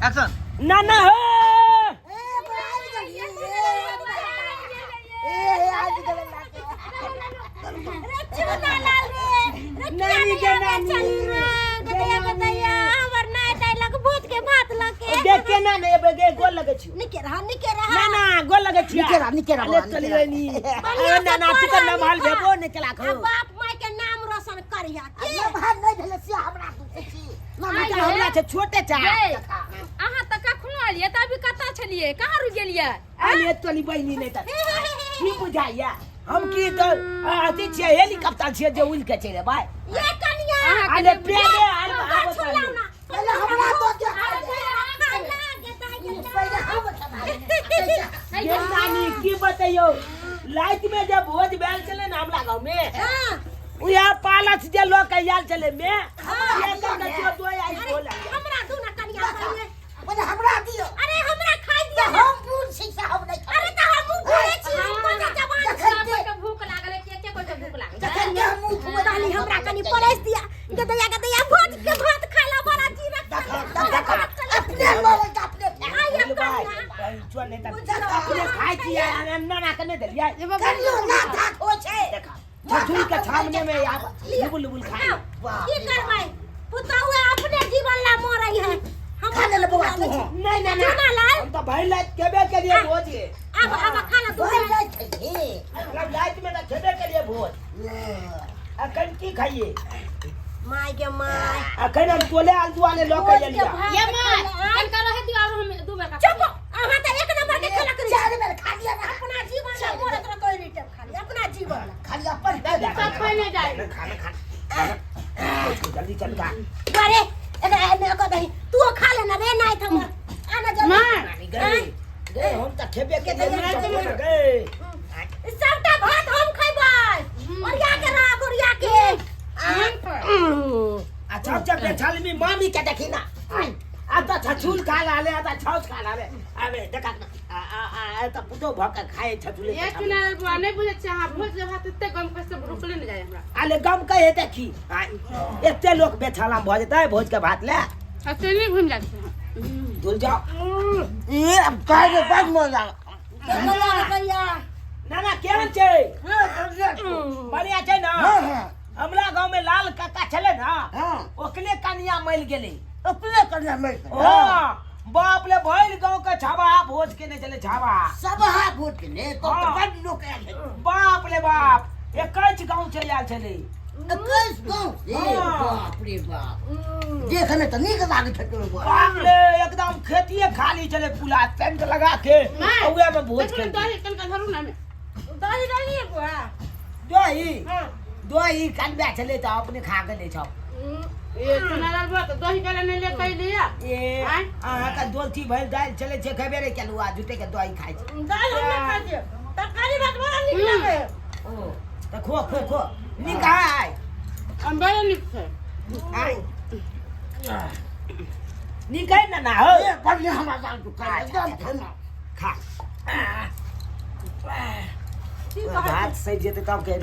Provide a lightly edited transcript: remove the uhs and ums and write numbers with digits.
action ना ना हो देख के ना ने बगे गोल लगे छी निके रहा ना ना गोल लगे छी निके रहा ले चलिए नी ना ना चिकन ना माल भेबो निकला खो बाप माय के नाम रोशन करिया के भाग नहीं भेले से हमरा पूछे छी ना ना हमरा से छोटे चा अहाँ त कखनो आलिए त अभी कता छलिए कहाँ रुक गेलिए आले तोली बहिनी नहीं त की बुझाइया हम की तो अति छे हेलीकॉप्टर छे जे उड़ के चले भाई ये कनिया आले पेड़े आल आबो पहले हमरा तो के पहले हम ये नानी की बताइयो लाइट में जब भोज बैल चले ना हमरा गांव में उया पालस जे लोग याल चले में ये कर के दो आई बोला हमरा दू ना कनिया पहले हमरा दियो अरे हमरा खाई दिया हम पूछ छी साहब नहीं अरे त हम बोले छी कोन जवान सब के भूख लागल के कोई भूख लागल जखन के मुंह में डाली हमरा कनी परेस दिया गदया भोज के भात खाला बड़ा जी अपने लोग अपने चल नहीं त अपने खाई दिया ना ना कने दे लिया करियो ना था हो छे देखा छुरी के सामने में या लुबुल लुबुल खाई की करबै पुता हुए अपने जीवन ला मरई है हम खा ले बउआ तू नहीं नहीं नहीं हम तो भाई लाइट केबे के लिए भोज है अब खाना तू बोल रहे थे मतलब लाइट में ना केबे के लिए भोज अखन की खाइए माय के माय अखन हम तोले आलू वाले लोग के लिए ये मां कल कर रहे दियो और हम दो बेर का चुप आहा त एक नंबर के खेला करी चार बेर खा लिया ना अपना जीवन ला मोर तोरा कोई नहीं टेप खाली अपना जीवन खाली अपन सब कोई नहीं जाए खाना जल्दी चल का अरे एकरा को दही तू खा लेना रे नहीं थम आना जल्दी मां गए गए हम त खेबे के लिए गए सबटा भात हम खइबै ओरिया के राख ओरिया के अच्छा जब छाल में मामी के देखी ना अब तो छछुल खा लाले अब छौस खा लाले अबे देखा आ त पुतो भक खाए छछुल एक मिनट बुआ नहीं बुझे छै हां भोज के भात एते गम कैसे रुकले नहीं जाए हमरा आले गम कहे देखी एते लोग बेछाला भ जतै भोज के भात ले हसे नहीं घूम जाते धुल जाओ ये अब काय के पास मजा करिया ना ना केहन छै बढ़िया छै ना हमरा गांव में लाल काका चले ना ओकले कनिया मल गेले अपने करना मैं हां बाप ले भइल गांव का छावा भोज के ने चले छावा सब हाथ फूट के ने तो बड़ लोग आयल है बाप ले बाप 21 गांव चले आल चले 21 गांव ए बाप रे बाप देखने तो नीक लागे छटो बाप ले एकदम खेतिए खाली चले पुला टेंट लगा के औवे में भोज के दही कल का धरू ना में दही दही है बुआ दही दही कानबे चले तो अपने खा के ले छौ ये सुनाला बुआ तो दही कले नहीं ले कई लिया ए आहा का दोलती भइल दाल चले छे खबे रे केलुआ जुटे के दही खाइ छै दाल हम खा दियो तरकारी भात बड़ा निक लगे ओ त खो खो खो निकाय हम बड़ा निक छै आई निकाय ना हो ए बढ़िया हमारा दाल तो खा एकदम ठंडा खा भात सही जेते तब के